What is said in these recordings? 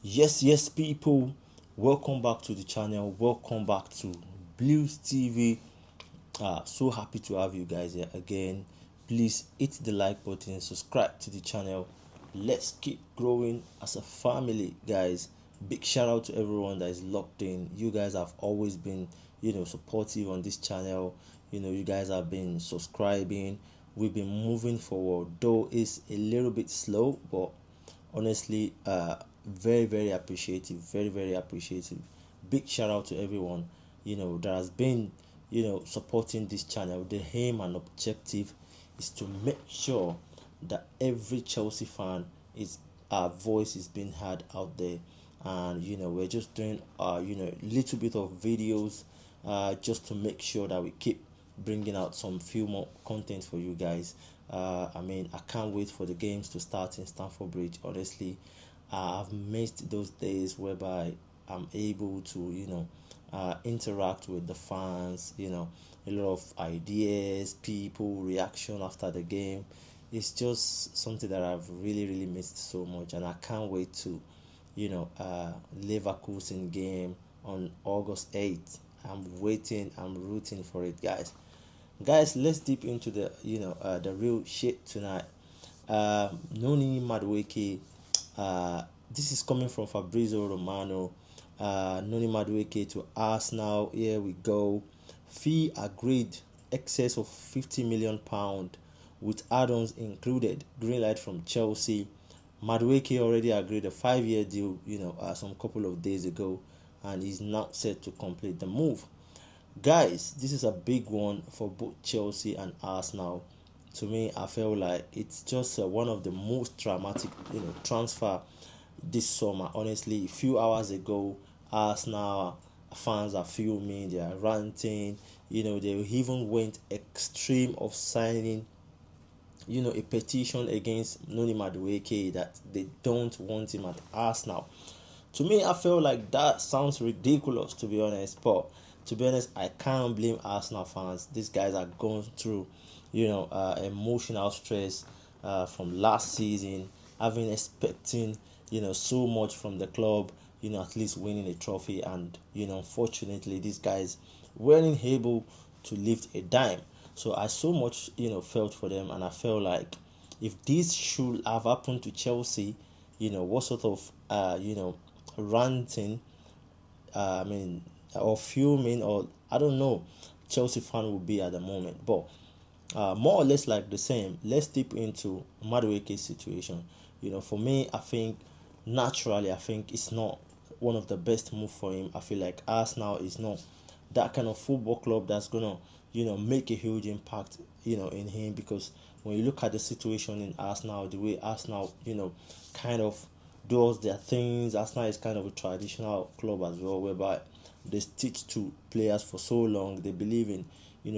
Yes, people, welcome back to the channel. Welcome back to Blues TV. So happy to have you guys here again. Please hit the like button, subscribe to the channel. Let's keep growing as a family, guys. Big shout out to everyone that is locked in. You guys have always been, supportive on this channel. You guys have been subscribing. We've been moving forward, though it's a little bit slow, but honestly, very appreciative, very appreciative. Big shout out to everyone that has been supporting this channel. The aim and objective is to make sure that every Chelsea fan is our voice is being heard out there. And we're just doing little bit of videos just to make sure that we keep bringing out some few more content for you guys. I can't wait for the games to start in Stamford Bridge. Honestly, I've missed those days whereby I'm able to interact with the fans. A lot of ideas, people reaction after the game. It's just something that I've really missed so much, and I can't wait to Leverkusen game on August 8th. I'm waiting, I'm rooting for it, guys. Let's deep into the real shit tonight. Noni Madueke, this is coming from Fabrizio Romano. Noni Madueke to Arsenal. Here we go. Fee agreed, excess of £50 million with add-ons included. Green light from Chelsea. Madueke already agreed a 5-year deal, some couple of days ago, and is now set to complete the move. Guys, this is a big one for both Chelsea and Arsenal. To me, I feel like it's just one of the most dramatic, transfer this summer. Honestly, a few hours ago, Arsenal fans are fuming, they are ranting. They even went extreme of signing a petition against Noni Madueke that they don't want him at Arsenal. To me, I feel like that sounds ridiculous, to be honest. But to be honest, I can't blame Arsenal fans. These guys are going through, emotional stress from last season, having expecting, so much from the club, at least winning a trophy, and unfortunately, these guys weren't able to lift a dime. So I so much, felt for them, and I felt like if this should have happened to Chelsea, what sort of, ranting, or fuming, or I don't know, Chelsea fan would be at the moment. But more or less like the same. Let's dip into Madueke's situation. For me, I think naturally, I think it's not one of the best move for him. I feel like Arsenal is not that kind of football club that's gonna, make a huge impact, in him, because when you look at the situation in Arsenal, the way Arsenal, kind of does their things, Arsenal is kind of a traditional club as well, whereby they stick to players for so long. They believe in,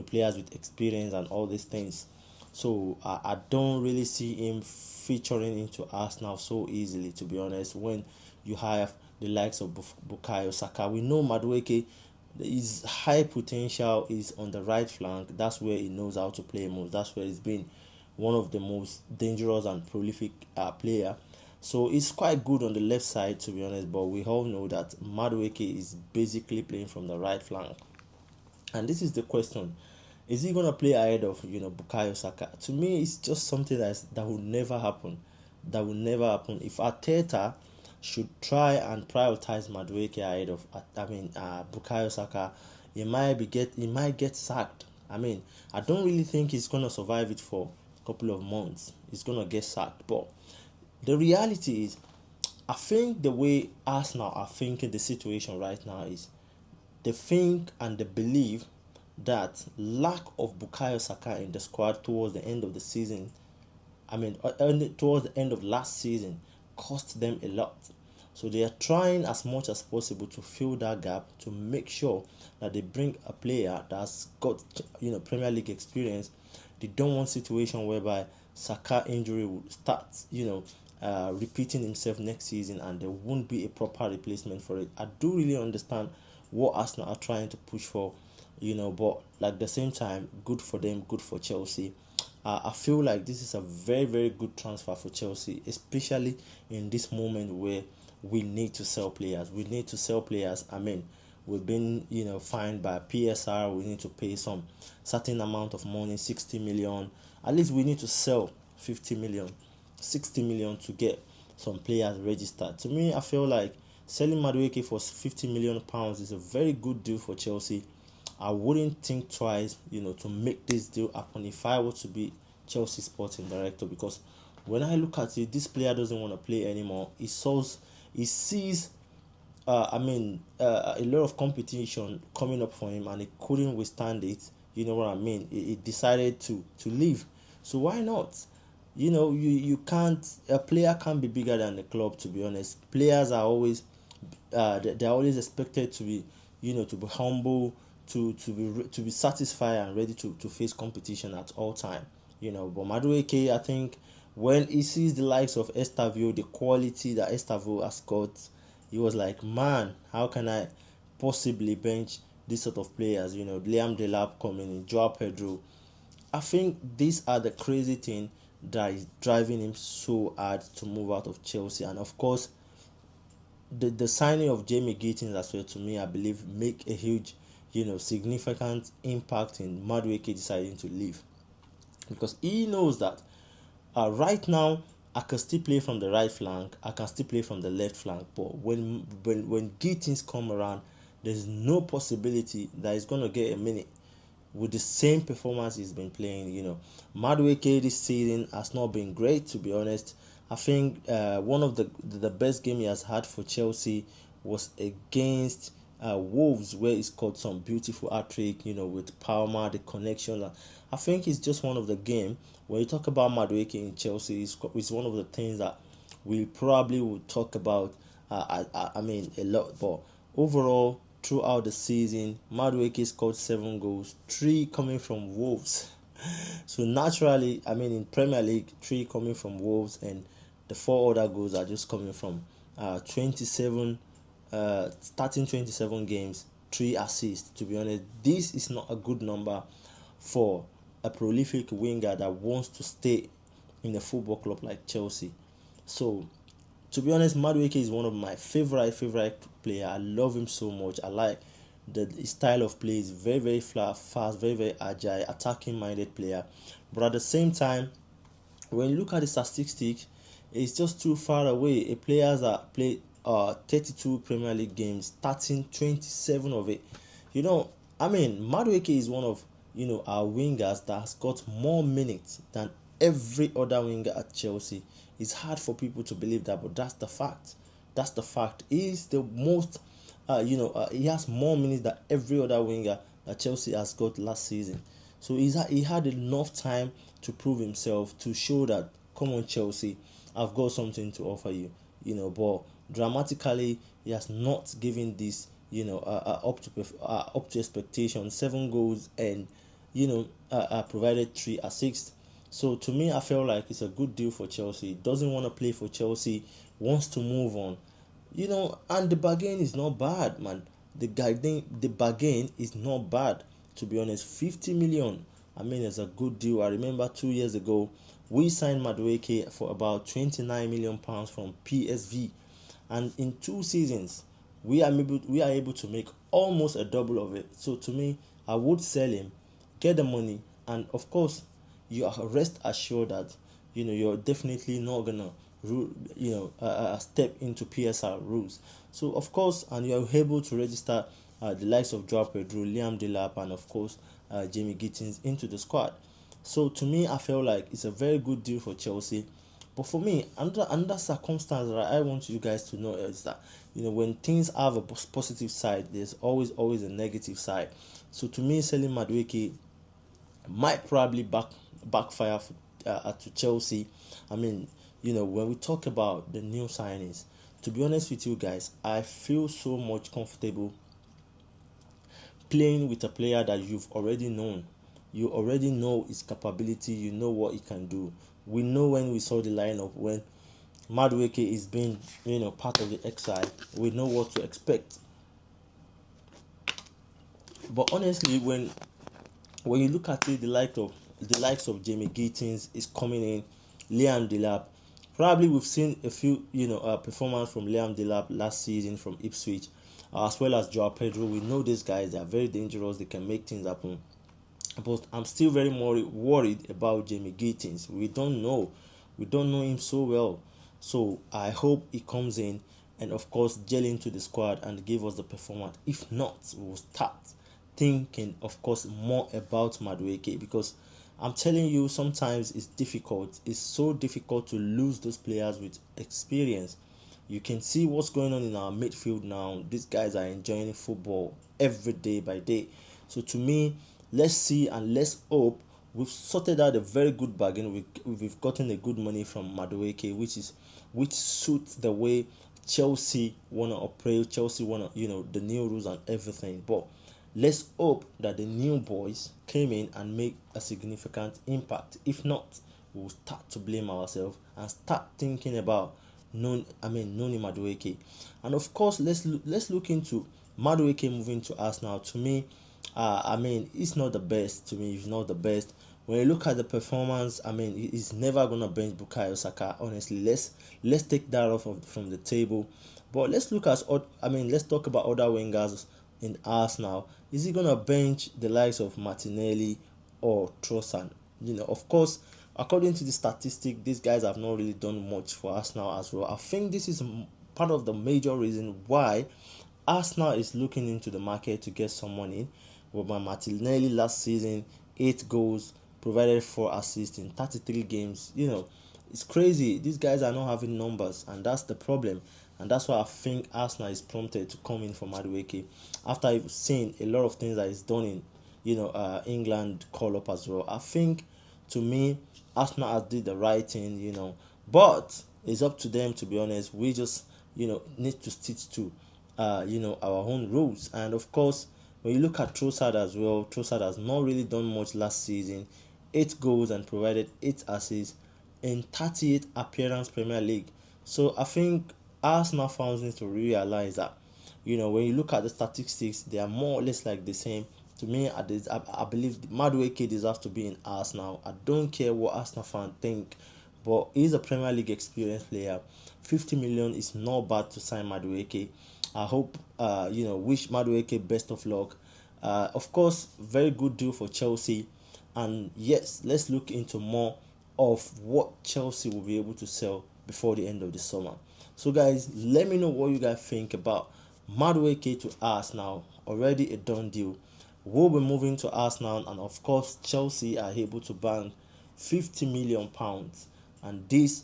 players with experience and all these things. So I don't really see him featuring into Arsenal so easily, to be honest. When you have the likes of Bukayo Saka, we know Madueke, his high potential is on the right flank. That's where he knows how to play most. That's where he's been one of the most dangerous and prolific player. So it's quite good on the left side, to be honest. But we all know that Madueke is basically playing from the right flank. And this is the question: is he gonna play ahead of Bukayo Saka? To me, it's just something that will never happen. That will never happen. If Arteta should try and prioritize Madueke ahead of Bukayo Saka, he might get sacked. I don't really think he's gonna survive it for a couple of months. He's gonna get sacked. But the reality is, I think the way Arsenal are thinking the situation right now is they think and they believe that lack of Bukayo Saka in the squad towards the end of the season, towards the end of last season, cost them a lot. So they are trying as much as possible to fill that gap, to make sure that they bring a player that's got Premier League experience. They don't want situation whereby Saka injury will start repeating himself next season, and there won't be a proper replacement for it. I do really understand what Arsenal are trying to push for, but at the same time, good for them, good for Chelsea. I feel like this is a very good transfer for Chelsea, especially in this moment where we need to sell players. We need to sell players. I mean, we've been, fined by PSR. We need to pay some certain amount of money, 60 million. At least we need to sell 50 million, 60 million to get some players registered. To me, I feel like selling Madueke for 50 million pounds is a very good deal for Chelsea. I wouldn't think twice, to make this deal happen if I were to be Chelsea sporting director, because when I look at it, this player doesn't want to play anymore. He sees a lot of competition coming up for him, and he couldn't withstand it. You know what I mean? He decided to leave. So why not? You can't. A player can't be bigger than the club. To be honest, players are always they're always expected to be, to be humble, to be satisfied and ready to face competition at all time. But Madueke, I think when he sees the likes of Estavio, the quality that Estavio has got, he was like, man, how can I possibly bench this sort of players? Liam Delap coming in, Joao Pedro. I think these are the crazy thing that is driving him so hard to move out of Chelsea. And of course, the signing of Jamie Gittins as well, to me, I believe, make a huge, significant impact in Madueke deciding to leave, because he knows that right now I can still play from the right flank, I can still play from the left flank, but when Gittins come around, there's no possibility that he's gonna get a minute with the same performance he's been playing. Madueke this season has not been great, to be honest. I think one of the best game he has had for Chelsea was against Wolves, where he scored some beautiful hat-trick, with Palmer, the connection. I think it's just one of the game. When you talk about Madueke in Chelsea, it's one of the things that we probably will talk about, a lot. But overall, throughout the season, Madueke scored 7 goals, 3 coming from Wolves. So naturally, in Premier League, 3 coming from Wolves, and the 4 other goals are just coming from 27 games, 3 assists. To be honest, this is not a good number for a prolific winger that wants to stay in a football club like Chelsea. So, to be honest, Madueke is one of my favorite player. I love him so much. I like his style of play. Is very, very fast, very, very agile, attacking minded player. But at the same time, when you look at the statistics, it's just too far away. A player that played 32 Premier League games, starting 27 of it. Madueke is one of our wingers that has got more minutes than every other winger at Chelsea. It's hard for people to believe that, but that's the fact. That's the fact. He's the most, he has more minutes than every other winger that Chelsea has got last season. So he had enough time to prove himself, to show that, come on Chelsea, I've got something to offer you. But dramatically, he has not given this, up to expectation. 7 goals and provided 3 assists. So to me, I feel like it's a good deal for Chelsea. He doesn't want to play for Chelsea, wants to move on. And the bargain is not bad, man. The bargain is not bad, to be honest. 50 million, it's a good deal. I remember 2 years ago, we signed Madueke for about 29 million pounds from PSV, and in 2 seasons, we are able to make almost a double of it. So to me, I would sell him, get the money, and of course, you are rest assured that you're definitely not gonna step into PSR rules. So of course, and you are able to register the likes of Joao Pedro, Liam Delap, and of course Jamie Gittins into the squad. So to me, I feel like it's a very good deal for Chelsea. But for me, under circumstance that I want you guys to know is that when things have a positive side, there's always a negative side. So to me, selling Madueke might probably backfire to Chelsea. When we talk about the new signings, to be honest with you guys, I feel so much comfortable playing with a player that you've already known. You already know his capability, you know what he can do. We know when we saw the lineup, when Madueke is being part of the exile, we know what to expect. But honestly, when you look at it, the likes of Jamie Gittins is coming in, Liam Delap Probably we've seen a few, performance from Liam Delap last season from Ipswich, as well as Joao Pedro. We know these guys, they are very dangerous, they can make things happen. But I'm still very more worried about Jamie Gittins. We don't know him so well. So I hope he comes in and of course gel into the squad and give us the performance. If not, we'll start thinking, of course, more about Madueke, because I'm telling you, sometimes it's difficult. It's so difficult to lose those players with experience. You can see what's going on in our midfield now. These guys are enjoying football every day by day. So to me, let's see and let's hope we've sorted out a very good bargain. We've gotten a good money from Madueke, which suits the way Chelsea wanna operate. Chelsea wanna, the new rules and everything. But let's hope that the new boys came in and make a significant impact. If not, we'll start to blame ourselves and start thinking about Noni Madueke. And of course, let's look into Madueke moving to Arsenal. To me, it's not the best. To me, it's not the best. When you look at the performance, he's never gonna bench Bukayo Saka. Honestly, let's take that off from the table. But let's talk about other wingers in Arsenal. Is he gonna bench the likes of Martinelli or Trossard? Of course, according to the statistic, these guys have not really done much for Arsenal as well. I think this is part of the major reason why Arsenal is looking into the market to get someone in. But Martinelli last season, 8 goals, provided 4 assists in 33 games. It's crazy. These guys are not having numbers, and that's the problem. And that's why I think Arsenal is prompted to come in for Madueke after seeing a lot of things that he's done in, England call up as well. I think, to me, Arsenal has did the right thing, but it's up to them, to be honest. We just, need to stick to, our own rules. And of course, when you look at Trossard as well, Trossard has not really done much last season. 8 goals and provided 8 assists in 38 appearance Premier League. So I think Arsenal fans need to realize that, when you look at the statistics, they are more or less like the same. To me, I believe Madueke deserves to be in Arsenal. I don't care what Arsenal fans think, but he's a Premier League experienced player. 50 million is not bad to sign Madueke. I hope, wish Madueke best of luck. Of course, very good deal for Chelsea. And yes, let's look into more of what Chelsea will be able to sell before the end of the summer. So guys, let me know what you guys think about Madueke to Arsenal. Already a done deal. We'll be moving to Arsenal, and of course Chelsea are able to bank £50 million, and this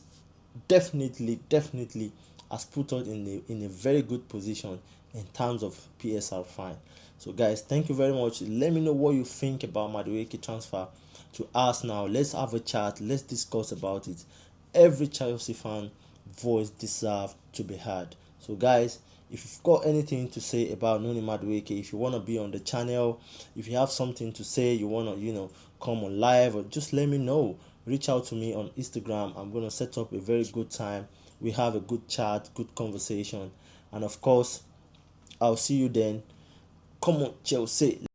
definitely has put us in a very good position in terms of PSR fine. So guys, thank you very much. Let me know what you think about Madueke transfer to Arsenal. Let's have a chat. Let's discuss about it. Every Chelsea fan voice deserves to be heard. So guys, if you've got anything to say about Noni Madueke, if you want to be on the channel, if you have something to say, you want to, come on live, or just let me know. Reach out to me on Instagram. I'm going to set up a very good time. We have a good chat, good conversation. And of course, I'll see you then. Come on, Chelsea.